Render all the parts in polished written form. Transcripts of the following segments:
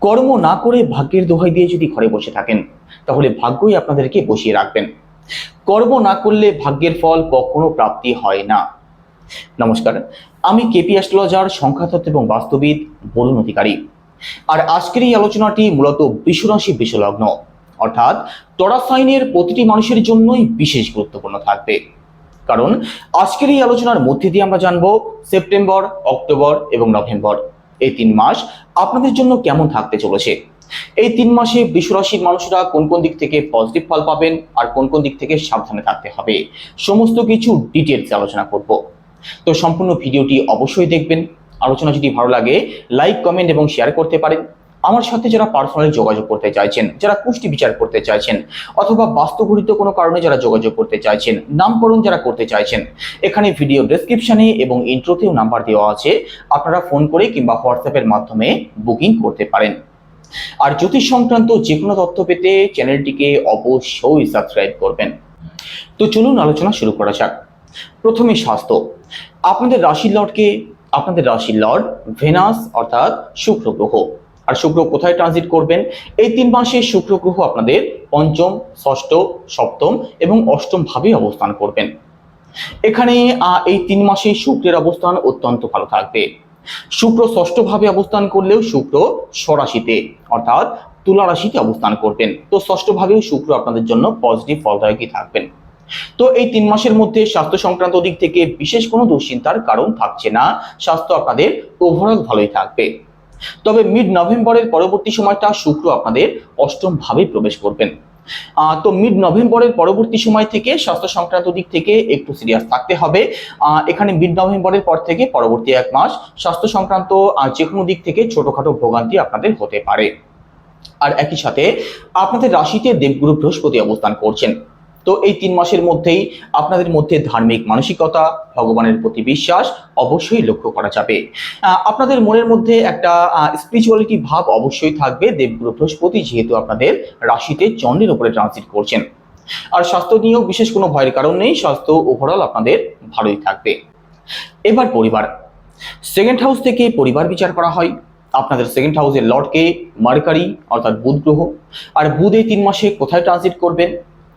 কর্ম না করে ভাগ্যের দোহাই দিয়ে যদি ঘরে বসে থাকেন, তাহলে ভাগ্যই আপনাদেরকে বসিয়ে রাখবেন। কর্ম না করলে ভাগ্যের ফল কখনো প্রাপ্তি হয় না। নমস্কার, আমি কেপি অ্যাস্ট্রোলজার, সংখ্যাতত্ত্ব এবং বাস্তুবিদ বরুণ অধিকারী। আর আজকের এই আলোচনাটি মূলত বিশ্বরাশি বিশ্বলগ্ন অর্থাৎ টরা সাইনের প্রতিটি মানুষের জন্যই বিশেষ গুরুত্বপূর্ণ থাকবে। কারণ আজকের এই আলোচনার মধ্যে দিয়ে আমরা জানবো সেপ্টেম্বর, অক্টোবর এবং নভেম্বর এই 3 মাস আপনাদের জন্য কেমন থাকতে চলেছে। এই 3 মাসে বিশ্বরাশির মানুষরা কোন কোন দিক থেকে পজিটিভ ফল পাবেন আর কোন কোন দিক থেকে সাবধানে থাকতে হবে, সমস্ত কিছু ডিটেলস আলোচনা করব। তো সম্পূর্ণ ভিডিওটি অবশ্যই দেখবেন। আলোচনা যদি ভালো লাগে লাইক, কমেন্ট এবং শেয়ার করতে পারেন। আমার সাথে যারা পার্সোনালি যোগাযোগ করতে চাইছেন, যারা কুষ্টি বিচার করতে চাইছেন, অথবা বাস্তুঘটিত কোনো কারণে যারা যোগাযোগ করতে চাইছেন, নামকরণ যারা করতে চাইছেন, এখানে ভিডিও ডেসক্রিপশনে এবং ইন্ট্রোতেও নাম্বার দেওয়া আছে, আপনারা ফোন করে কিংবা হোয়াটসঅ্যাপের মাধ্যমে বুকিং করতে পারেন। আর জ্যোতিষ সংক্রান্ত যে কোনো তথ্য পেতে চ্যানেলটিকে অবশ্যই সাবস্ক্রাইব করবেন। তো চলুন আলোচনা শুরু করা যাক। প্রথমে স্বাস্থ্য। আপনাদের রাশির লর্ডকে, আপনাদের রাশির লর্ড ভেনাস অর্থাৎ শুক্র গ্রহ। আর শুক্র কোথায় ট্রানজিট করবেন? এই 3 মাসে শুক্র গ্রহ আপনাদের পঞ্চম, ষষ্ঠ, সপ্তম এবং অষ্টম ভাবে অবস্থান করবেন। এখানে এই 3 মাসে শুক্রের অবস্থান অত্যন্ত ভালো থাকবে। শুক্র ষষ্ঠ ভাবে অবস্থান করলেও শুক্র স্বরাশিতে অর্থাৎ তুলা রাশিতে অবস্থান করবেন। তো ষষ্ঠ ভাবেও শুক্র আপনাদের জন্য পজিটিভ ফলদায়কই থাকবেন। তো এই 3 মাসের মধ্যে স্বাস্থ্য সংক্রান্ত দিক থেকে বিশেষ কোনো দুশ্চিন্তার কারণ থাকছে না। স্বাস্থ্য আপনাদের ওভারঅল ভালোই থাকবে। তবে মিড নভেম্বরের পরবর্তী সময়টা শুক্র আপনাদের অষ্টম ভাবে প্রবেশ করবেন। তো মিড নভেম্বরের পরবর্তী সময় থেকে স্বাস্থ্য সংক্রান্ত দিক থেকে একটু সিরিয়াস থাকতে হবে। এখানে মিড নভেম্বরের পর থেকে পরবর্তী 1 মাস স্বাস্থ্য সংক্রান্ত যে কোনো দিক থেকে ছোটখাটো ভোগান্তি আপনাদের হতে পারে। আর একই সাথে আপনাদের রাশিতে দেবগুরু বৃহস্পতি অবস্থান করছেন। তো এই 3 মাসের মধ্যেই আপনাদের মধ্যে ধার্মিক মানসিকতা, ভগবানের প্রতি বিশ্বাস অবশ্যই লক্ষ্য করা যাবে। আপনাদের মনের মধ্যে একটা স্পিরিচুয়ালিটি ভাব অবশ্যই থাকবে। দেবগুরু বৃহস্পতি যেহেতু আপনাদের রাশিতে চন্দ্রের উপরে ট্রানজিট করছেন। আর স্বাস্থ্য নিয়েও বিশেষ কোনো ভয়ের কারণ নেই, স্বাস্থ্য ওভারঅল আপনাদের ভালোই থাকবে। এবার পরিবার। সেকেন্ড হাউস থেকে পরিবার বিচার করা হয়। আপনাদের সেকেন্ড হাউসের লর্ডকে মার্কারি অর্থাৎ বুধ গ্রহ। আর বুধ এই 3 মাসে কোথায় ট্রানজিট করবেন?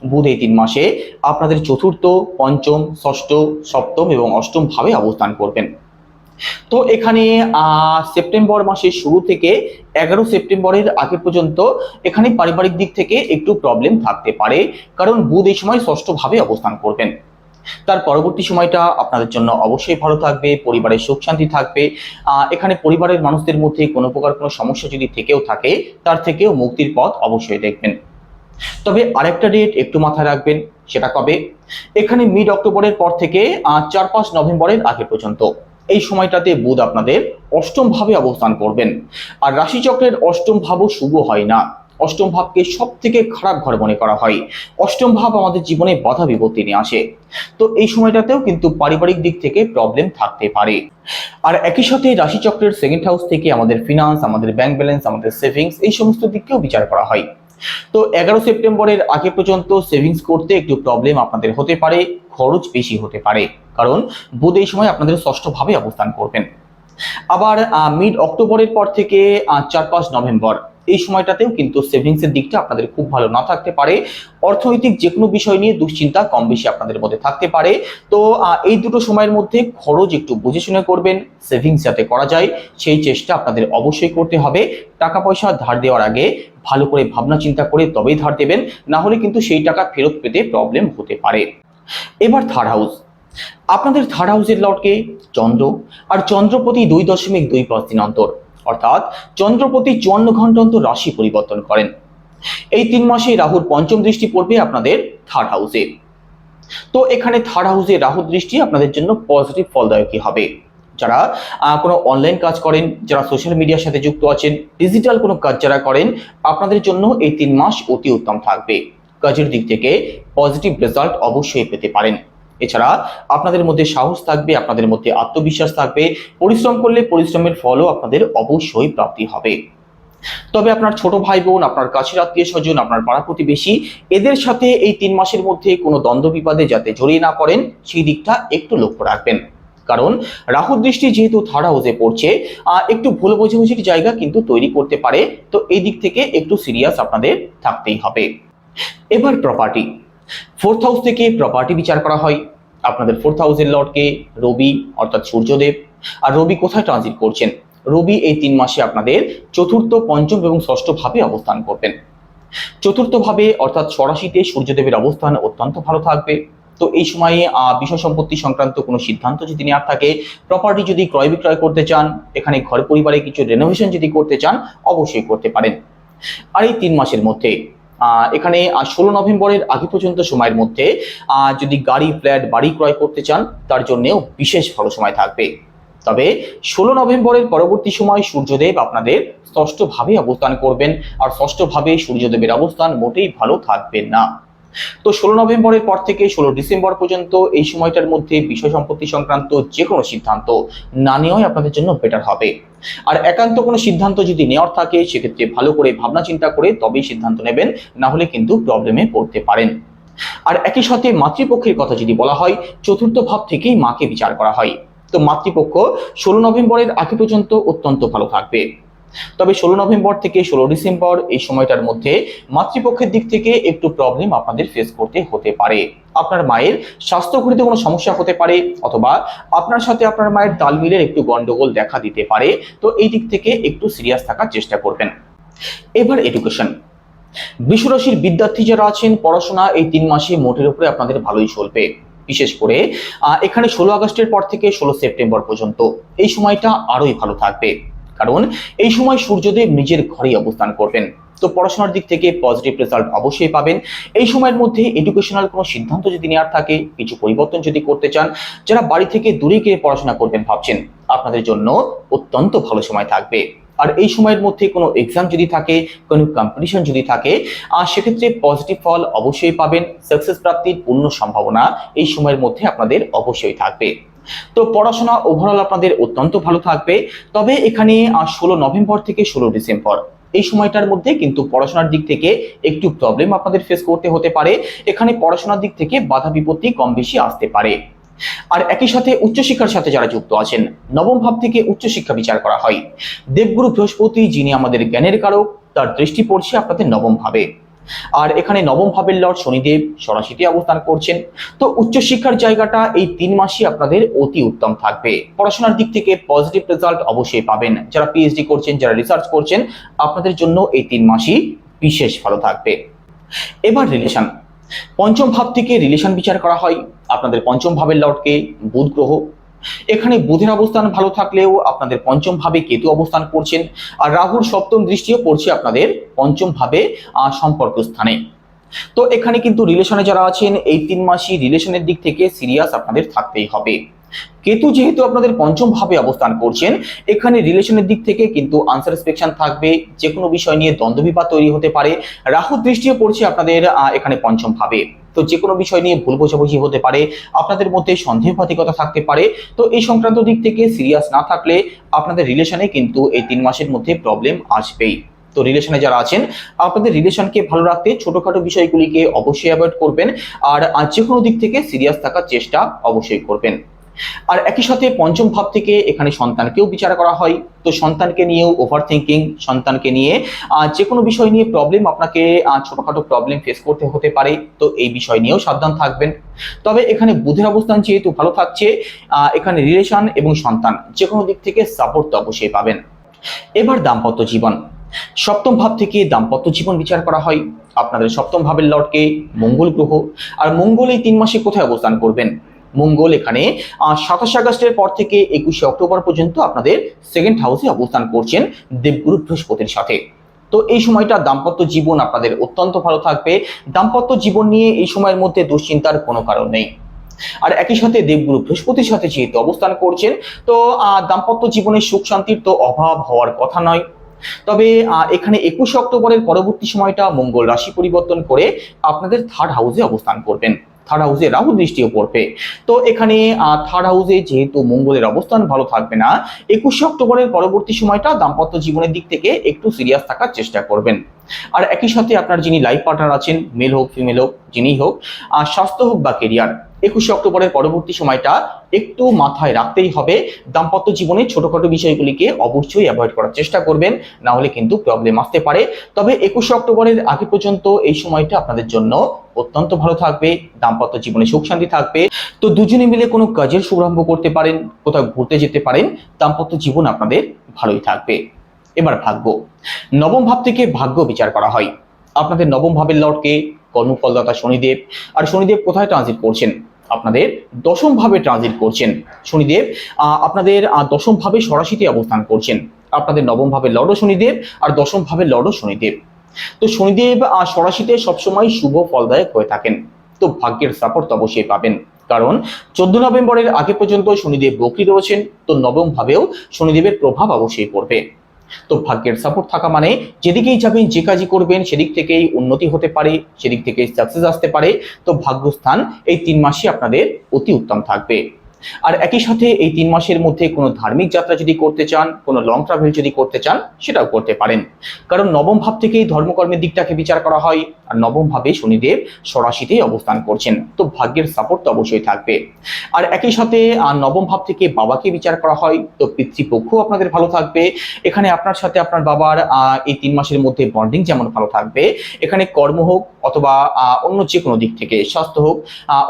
বুধ এই 3 মাসে আপনাদের চতুর্থ, পঞ্চম, ষষ্ঠ, সপ্তম এবং অষ্টম ভাবে অবস্থান করবেন। তো এখানে সেপ্টেম্বর মাসের শুরু থেকে 11 সেপ্টেম্বরের আগে পর্যন্ত এখানে পারিবারিক দিক থেকে একটু প্রবলেম থাকতে পারে, কারণ বুধ এই সময় ষষ্ঠ ভাবে অবস্থান করবেন। তার পরবর্তী সময়টা আপনাদের জন্য অবশ্যই ভালো থাকবে, পরিবারের সুখ শান্তি থাকবে। এখানে পরিবারের মানুষদের মধ্যে কোনো প্রকার কোনো সমস্যা যদি থেকেও থাকে, তার থেকেও মুক্তির পথ অবশ্যই দেখবেন। তবে আরেকটা ডেট একটু মাথায় রাখবেন, সেটা কবে? এখানে মিড অক্টোবরের পর থেকে 4-5 নভেম্বরের আগে পর্যন্ত এই সময়টাতে বুধ আপনাদের অষ্টম ভাবে অবস্থান করবেন। আর রাশিচক্রের অষ্টম ভাবও শুভ হয় না। অষ্টম ভাবকে সব থেকে খারাপ ঘর মনে করা হয়। অষ্টম ভাব আমাদের জীবনে বাধা বিপত্তি নিয়ে আসে। তো এই সময়টাতেও কিন্তু পারিবারিক দিক থেকে প্রবলেম থাকতে পারে। আর একই সাথে রাশিচক্রের সেকেন্ড হাউস থেকে আমাদের ফিনান্স, আমাদের ব্যাংক ব্যালেন্স, আমাদের সেভিংস এই সমস্ত দিককেও বিচার করা হয়। তো 11 সেপ্টেম্বরের আগে পর্যন্ত সেভিংস করতে একটু প্রবলেম আপনাদের হতে পারে, খরচ বেশি হতে পারে, কারণ বুধ এই সময় আপনাদের ষষ্ঠ ভাবে অবস্থান করবেন। আবার মিড অক্টোবরের পর থেকে 4-5 নভেম্বর এই সময়টাতেও কিন্তু সেভিংসের দিকটা আপনাদের খুব ভালো না থাকতে পারে। অর্থনৈতিক যে কোনো বিষয় নিয়ে দুশ্চিন্তা কম বেশি আপনাদের মধ্যে থাকতে পারে। তো এই দুটো সময়ের মধ্যে খরচ একটু বুঝে শুনে করবেন, সেভিংস যাতে করা যায় সেই চেষ্টা আপনাদের অবশ্যই করতে হবে। টাকা পয়সা ধার দেওয়ার আগে ভালো করে ভাবনা চিন্তা করে তবেই ধার দেবেন, না হলে কিন্তু সেই টাকা ফেরত পেতে প্রবলেম হতে পারে। এবার থার্ড হাউস। আপনাদের থার্ড হাউসের লর্ডকে চন্দ্র। আর চন্দ্রপতি 2.25 দিন অন্তর অর্থাৎ চন্দ্রপতি 54 ঘন্টা অন্তর রাশি পরিবর্তন করেন। এই 3 মাসে রাহুর পঞ্চম দৃষ্টি পড়বে আপনাদের থার্ড হাউসে। তো এখানে থার্ড হাউসে রাহুর দৃষ্টি আপনাদের জন্য পজিটিভ ফলদায়কই হবে। যারা কোনো অনলাইন কাজ করেন, যারা সোশ্যাল মিডিয়ার সাথে যুক্ত আছেন, ডিজিটাল কোনো কাজ যারা করেন, আপনাদের জন্য এই 3 মাস অতি উত্তম থাকবে। কাজের দিক থেকে পজিটিভ রেজাল্ট অবশ্যই পেতে পারেন। এছাড়া আপনাদের মধ্যে সাহস থাকবে, আপনাদের মধ্যে আত্মবিশ্বাস থাকবে। পরিশ্রম করলে পরিশ্রমের ফলও আপনাদের অবশ্যই প্রাপ্তি হবে। তবে আপনার ছোট ভাই বোন, আপনার কাছের আত্মীয় স্বজন, আপনার পাড়া প্রতিবেশী এদের সাথে এই 3 মাসের মধ্যে কোনো দ্বন্দ্ব বিবাদে যাতে জড়িয়ে না পড়েন, সেই দিকটা একটু লক্ষ্য রাখবেন। কারণ রাহুর দৃষ্টি যেহেতু থার্ড হাউসে পড়ছে, একটু ভুল বোঝাবুঝির জায়গা কিন্তু তৈরি করতে পারে। তো এই দিক থেকে একটু সিরিয়াস আপনাদের থাকতেই হবে। এবার প্রপার্টি, ফোর্থ হাউস থেকে প্রপার্টি বিচার করা হয়। আপনাদের ফোর্থ হাউসের লর্ডকে রবি অর্থাৎ সূর্যদেব। আর রবি কোথায় ট্রানজিট করছেন? রবি এই 3 মাসে আপনাদের চতুর্থ, পঞ্চম এবং ষষ্ঠ ভাবে অবস্থান করবেন। চতুর্থ ভাবে অর্থাৎ স্বরাশিতে সূর্যদেবের অবস্থান অত্যন্ত ভালো থাকবে। তো এই সময়ে বিষয় সম্পত্তি সংক্রান্ত কোনো সিদ্ধান্ত যদি নেওয়ার থাকে, প্রপার্টি যদি ক্রয় বিক্রয় করতে চান, এখানে ঘর পরিবারে কিছু রেনোভেশন যদি করতে চান, অবশ্যই করতে পারেন। আর এই 3 মাসের মধ্যে এখানে 16 নভেম্বরের আগে পর্যন্ত সময়ের মধ্যে যদি গাড়ি, ফ্ল্যাট, বাড়ি ক্রয় করতে চান, তার জন্যও বিশেষ ভালো সময় থাকবে। তবে 16 নভেম্বরের পরবর্তী সময় সূর্যদেব আপনাদের ষষ্ঠ ভাবে অবস্থান করবেন, আর ষষ্ঠ ভাবে সূর্যদেবের অবস্থান মোটেই ভালো থাকবে না। তো 16 নভেম্বরের পর থেকে 16 ডিসেম্বর পর্যন্ত এই সময়টার মধ্যে বিষয় সম্পত্তি সংক্রান্ত যে কোনো সিদ্ধান্ত না নেওয়াই আপনাদের জন্য বেটার হবে। আর একান্ত কোনো সিদ্ধান্ত যদি নেওয়ার থাকে, সেক্ষেত্রে ভালো করে ভাবনা চিন্তা করে তবেই সিদ্ধান্ত নেবেন, না হলে কিন্তু প্রবলেমে পড়তে পারেন। আর একই সাথে মাতৃপক্ষের কথা যদি বলা হয়, চতুর্থ ভাব থেকেই মাকে বিচার করা হয়। তো মাতৃপক্ষ 16 নভেম্বরের আগে পর্যন্ত অত্যন্ত ভালো থাকবে। তবে 16 নভেম্বর থেকে 16 ডিসেম্বর এই সময়টার মধ্যে মাতৃপক্ষের দিক থেকে একটু প্রবলেম আপনাদের ফেস করতে হতে পারে। আপনার মায়ের স্বাস্থ্যঘটিত কোনো সমস্যা হতে পারে, অথবা আপনার সাথে আপনার মায়ের তালমিলের একটু গন্ডগোল দেখা দিতে পারে। তো এই দিক থেকে একটু সিরিয়াস থাকার চেষ্টা করবেন। এবার এডুকেশন, বৃষ রাশির বিদ্যার্থী যারা আছেন, পড়াশোনা এই 3 মাসে মোটের উপরে আপনাদের ভালোই চলবে। বিশেষ করে এখানে 16 আগস্টের পর থেকে 16 সেপ্টেম্বর পর্যন্ত এই সময়টা আরোই ভালো থাকবে, কারণ এই সময় সূর্যদেব নিজের ঘরেই অবস্থান করবেন। তো পড়াশোনার দিক থেকে পজিটিভ রেজাল্ট অবশ্যই পাবেন। এই সময়ের মধ্যে এডুকেশনাল কোনো সিদ্ধান্ত যদি নেওয়ার থাকে, কিছু পরিবর্তন যদি করতে চান, যারা বাড়ি থেকে দূরে গিয়ে পড়াশোনা করবেন ভাবছেন, আপনাদের জন্য অত্যন্ত ভালো সময় থাকবে। আর এই সময়ের মধ্যে কোনো এক্সাম যদি থাকে, কোনো কম্পিটিশন যদি থাকে, সেক্ষেত্রে পজিটিভ ফল অবশ্যই পাবেন। সাকসেস প্রাপ্তির পূর্ণ সম্ভাবনা এই সময়ের মধ্যে আপনাদের অবশ্যই থাকবে। তো পড়াশোনা ওভারঅল আপনাদের অত্যন্ত ভালো থাকবে। তবে এখানে 16 নভেম্বর থেকে 16 ডিসেম্বর এই সময়টার মধ্যে কিন্তু পড়াশোনার দিক থেকে একটু প্রবলেম আপনাদের ফেস করতে হতে পারে। এখানে পড়াশোনার দিক থেকে বাধা বিপত্তি কম বেশি আসতে পারে। আর একই সাথে উচ্চশিক্ষার সাথে যারা যুক্ত আছেন, নবম ভাব থেকে উচ্চশিক্ষা বিচার করা হয়। দেবগুরু বৃহস্পতি, যিনি আমাদের জ্ঞানের কারক, তার দৃষ্টি পড়ছে আপনাদের নবম ভাবে। আর এখানে নবম ভাবের লর্ড শনিদেব সরাসরি অবস্থান করছেন। তো উচ্চশিক্ষার জায়গাটা এই 3 মাসই আপনাদের অতি উত্তম থাকবে। পড়াশোনার দিক থেকে পজিটিভ রেজাল্ট অবশ্যই পাবেন। যারা পিএইচডি করছেন, যারা রিসার্চ করছেন, আপনাদের জন্য এই 3 মাসই বিশেষ ভালো থাকবে। এবার রিলেশন, পঞ্চম ভাব থেকে রিলেশন বিচার করা হয়। আপনাদের পঞ্চম ভাবের লর্ডকে বুধ গ্রহ। এখানে বুধের অবস্থান ভালো থাকলেও আপনাদের পঞ্চম ভাবে কেতু অবস্থান করছেন, আর রাহুর সপ্তম দৃষ্টিও পড়ছে আপনাদের পঞ্চম ভাবে সম্পর্ক স্থানে। তো এখানে কিন্তু রিলেশনে যারা আছেন, এই 3 মাসই রিলেশনের দিক থেকে সিরিয়াস আপনাদের থাকতেই হবে। কেতু যেহেতু আপনাদের পঞ্চম ভাবে অবস্থান করছেন, এখানে রিলেশনের দিক থেকে কিন্তু আনসাটিসফ্যাকশন থাকবে, যে কোনো বিষয় নিয়ে দ্বন্দ্ব বিবাদ তৈরি হতে পারে। রাহু দৃষ্টিও পড়ছে আপনাদের এখানে পঞ্চম ভাবে। তো যে কোনো বিষয় নিয়ে ভুল বোঝাবুঝি হতে পারে, আপনাদের মধ্যে সন্দেহবাদিকতা থাকতে পারে। তো এই সংক্রান্ত দিক থেকে সিরিয়াস না থাকলে আপনাদের রিলেশনে কিন্তু এই 3 মাসের মধ্যে প্রবলেম আসবেই। তো রিলেশনে যারা আছেন, আপনাদের রিলেশনকে ভালো রাখতে ছোটখাটো বিষয়গুলিকে অবশ্যই অ্যাভয়েড করবেন, আর যে কোনো দিক থেকে সিরিয়াস থাকার চেষ্টা অবশ্যই করবেন। আর একই সাথে পঞ্চম ভাব থেকে এখানে সন্তানকেও বিচার করা হয়। তো সন্তানকে নিয়েও ওভার থিঙ্কিং, সন্তানকে নিয়ে যে কোনো বিষয় নিয়ে প্রবলেম, আপনাকে ছোটখাটো প্রবলেম ফেস করতে হতে পারে। তো এই বিষয় নিয়েও সাবধান থাকবেন। তবে এখানে বুধের অবস্থান যেহেতু ভালো থাকছে, এখানে রিলেশন এবং সন্তান যে কোনো দিক থেকে সাপোর্ট তো অবশ্যই পাবেন। এবার দাম্পত্য জীবন, সপ্তম ভাব থেকে দাম্পত্য জীবন বিচার করা হয়। আপনাদের সপ্তম ভাবের লর্ডকে মঙ্গল গ্রহ। আর মঙ্গল এই 3 মাসে কোথায় অবস্থান করবেন? মঙ্গল এখানে 27 আগস্টের পর থেকে 21 অক্টোবর পর্যন্ত আপনাদের সেকেন্ড হাউসে অবস্থান করছেন দেবগুরু বৃহস্পতির সাথে। তো এই সময়টা দাম্পত্য জীবন আপনাদের অত্যন্ত ভালো থাকবে। দাম্পত্য জীবন নিয়ে এই সময়ের মধ্যে দুশ্চিন্তার কোনো কারণ নেই। আর একই সাথে দেবগুরু বৃহস্পতির সাথে যেহেতু অবস্থান করছেন, তো দাম্পত্য জীবনে সুখ শান্তির তো অভাব হওয়ার কথা নয়। তবে এখানে 21 অক্টোবরের পরবর্তী সময়টা মঙ্গল রাশি পরিবর্তন করে আপনাদের থার্ড হাউসে অবস্থান করবেন। থার্ড হাউসে রাহু দৃষ্টিও পড়বে। তো এখানে থার্ড হাউসে যেহেতু মঙ্গলের অবস্থান ভালো থাকবে না, 21 অক্টোবরের পরবর্তী সময়টা দাম্পত্য জীবনের দিক থেকে একটু সিরিয়াস থাকার চেষ্টা করবেন। আর একই সাথে আপনার যিনি লাইফ পার্টনার আছেন, মেল হোক ফিমেল হোক, যিনি হোক, স্বাস্থ্য হোক বা কেরিয়ার, 21শে অক্টোবরের পরবর্তী সময়টা একটু মাথায় রাখতেই হবে। দাম্পত্য জীবনে ছোটখাটো বিষয়গুলিকে অবশ্যই অ্যাভয়েড করার চেষ্টা করবেন, না হলে কিন্তু প্রবলেম আসতে পারে। তবে 21শে অক্টোবরের আগে পর্যন্ত এই সময়টা আপনাদের জন্য অত্যন্ত ভালো থাকবে, দাম্পত্য জীবনে সুখ শান্তি থাকবে। তো দুজনে মিলে কোনো কাজের শুভারম্ভ করতে পারেন, কোথাও ঘুরতে যেতে পারেন, দাম্পত্য জীবন আপনাদের ভালোই থাকবে। এবার ভাগ্য। নবম ভাব থেকে ভাগ্য বিচার করা হয়। আপনাদের নবম ভাবের লর্ডকে কর্মফলদাতা শনিদেব, আর শনিদেব কোথায় ট্রানজিট করছেন? আপনাদের দশম ভাবে ট্রানজিট করছেন। শনিদেব আপনাদের দশম ভাবে সরাসরি অবস্থান করছেন। আপনাদের নবম ভাবের লর্ডও শনিদেব, আর দশম ভাবের লর্ডও শনিদেব। তো শনিদেব সরাসরিতে সবসময় শুভ ফলদায়ক হয়ে থাকেন। তো ভাগ্যের সাপোর্ট তো অবশ্যই পাবেন, কারণ 14 নভেম্বরের আগে পর্যন্ত শনিদেব বক্রী রয়েছেন। তো নবম ভাবেও শনিদেবের প্রভাব অবশ্যই পড়বে। তো ভাগ্যের সাপোর্ট থাকা মানে যেদিকেই যাবেন, যে কাজই করবেন, সেদিক থেকেই উন্নতি হতে পারে, সেদিক থেকেই সাকসেস আসতে পারে। তো ভাগ্যস্থান এই 3 মাসই আপনাদের অতি উত্তম থাকবে। আর একই সাথে এই 3 মাসের মধ্যে কোনো ধার্মিক যাত্রা যদি করতে চান, কোনো লং ট্রাভেল যদি করতে চান, সেটাও করতে পারেন। কারণ নবম ভাব থেকেই ধর্মকর্মের দিকটাকে বিচার করা হয়, আর নবম ভাবে শনিদেব সরাসরিতেই অবস্থান করছেন। তো ভাগ্যের সাপোর্ট তো অবশ্যই থাকবে। আর একই সাথে নবম ভাব থেকে বাবাকে বিচার করা হয়। তো পিতৃপক্ষ আপনাদের ভালো থাকবে। এখানে আপনার সাথে আপনার বাবার এই 3 মাসের মধ্যে বন্ডিং যেমন ভালো থাকবে, এখানে কর্ম হোক অথবা অন্য যে কোনো দিক থেকে, স্বাস্থ্য হোক,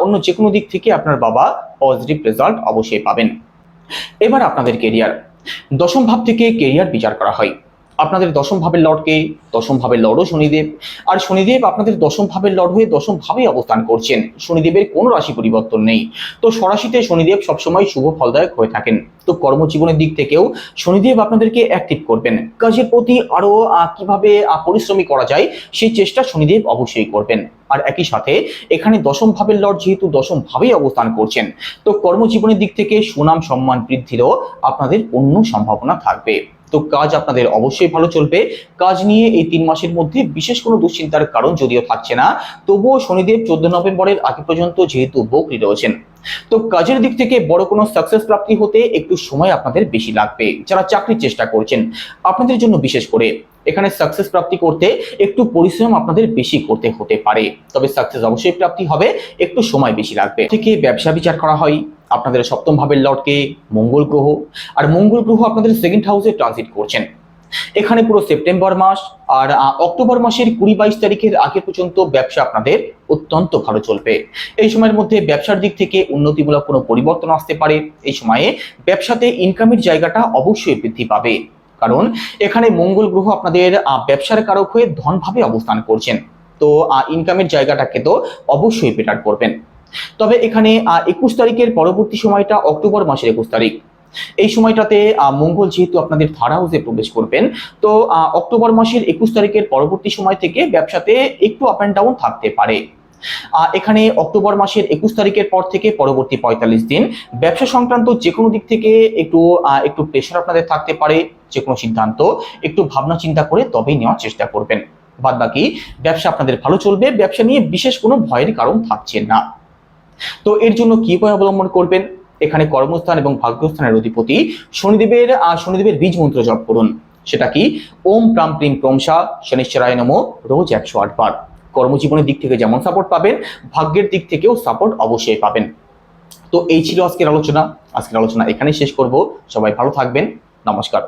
অন্য যে কোনো দিক থেকে আপনার বাবা পজিটিভ রেজাল্ট অবশ্যই পাবেন। এবার আপনাদের কেরিয়ার। দশম ভাব থেকে কেরিয়ার বিচার করা হয়। আপনাদের দশম ভাবের লর্ডকে, দশম ভাবের লর্ডও শনিদেব, আর শনিদেব আপনাদের দশম ভাবের লর্ড হয়ে দশম ভাবে অবস্থান করছেন। শনিদেবের কোনো রাশি পরিবর্তন নেই। তো সরাসরিতে শনিদেব সবসময় শুভ ফলদায়ক হয়ে থাকেন। তো কর্মজীবনের দিক থেকেও শনিদেব আপনাদেরকে অ্যাক্টিভ করবেন। কাজের প্রতি আরো কিভাবে পরিশ্রমী করা যায় সেই চেষ্টা শনিদেব অবশ্যই করবেন। আর একই সাথে এখানে দশম ভাবের লর্ড যেহেতু দশম ভাবেই অবস্থান করছেন, তো কর্মজীবনের দিক থেকে সুনাম সম্মান বৃদ্ধিরও আপনাদের পূর্ণ সম্ভাবনা থাকবে। তো কাজ আপনাদের অবশ্যই ভালো চলবে। কাজ নিয়ে এই 3 মাসের মধ্যে বিশেষ কোনো দুশ্চিন্তার কারণ যদিও থাকছে না, তবুও শনিদেব 14 নভেম্বরের আগে পর্যন্ত যেহেতু বক্রী রয়েছেন, তো কাজের দিক থেকে বড় কোনো সাকসেস প্রাপ্তি হতে একটু সময় আপনাদের বেশি লাগবে। যারা চাকরির চেষ্টা করছেন, আপনাদের জন্য বিশেষ করে এখানে সাকসেস প্রাপ্তি করতে একটু পরিশ্রম আপনাদের বেশি করতে হতে পারে, তবে সাকসেস অবশ্যই প্রাপ্তি হবে, একটু সময় বেশি লাগবে। থেকে ব্যবসা বিচার করা হয়। আপনাদের সপ্তম ভাবের লর্ডকে মঙ্গল গ্রহ, আর মঙ্গল গ্রহ আপনাদের সেকেন্ড হাউসে ট্রানজিট করছেন। এখানে পুরো সেপ্টেম্বর মাস আর অক্টোবর মাসের 20-22 তারিখের আগে পর্যন্ত ব্যবসা আপনাদের অত্যন্ত ভালো চলবে। এই সময়ের মধ্যে ব্যবসার দিক থেকে উন্নতিমূলক কোনো পরিবর্তন আসতে পারে। এই সময়ে ব্যবসাতে ইনকামের জায়গাটা অবশ্যই বৃদ্ধি পাবে, কারণ এখানে মঙ্গল গ্রহ আপনাদের ব্যবসার কারক হয়ে ধনভাবে অবস্থান করছেন। তো ইনকামের জায়গাটাকে তো অবশ্যই বেটার করবেন। তবে এখানে 21 তারিখের পরবর্তী সময়টা অক্টোবর মাসের 21 তারিখ, এই সময়টাতে মঙ্গল যেহেতু আপনাদের থার্ড হাউসে প্রবেশ করবেন, তো অক্টোবর মাসের 21 তারিখের পরবর্তী সময় থেকে ব্যবসাতে একটু আপ অ্যান্ড ডাউন থাকতে পারে। এখানে অক্টোবর মাসের 21 তারিখের পর থেকে পরবর্তী 45 দিন ব্যবসা সংক্রান্ত যে কোনো দিক থেকে একটু প্রেশার আপনাদের থাকতে পারে। যে কোনো সিদ্ধান্ত একটু ভাবনা চিন্তা করে তবেই নেওয়ার চেষ্টা করবেন। বাদ বাকি ব্যবসা আপনাদের ভালো চলবে, ব্যবসা নিয়ে বিশেষ কোনো ভয়ের কারণ থাকছে না। তো এর জন্য কি উপায় অবলম্বন করবেন? এখানে কর্মস্থান এবং ভাগ্যস্থানের অধিপতি শনিদেবের বীজ মন্ত্র জপ করুন। সেটা কি? ওম প্রাম প্রিম প্রমসা শনিশ্চরায় নমঃ, রোজ 108 বার। কর্মজীবনের দিক থেকে যেমন সাপোর্ট পাবেন, ভাগ্যের দিক থেকেও সাপোর্ট অবশ্যই পাবেন। তো এই ছিল আজকের আলোচনা। এখানেই শেষ করব। সবাই ভালো থাকবেন। নমস্কার।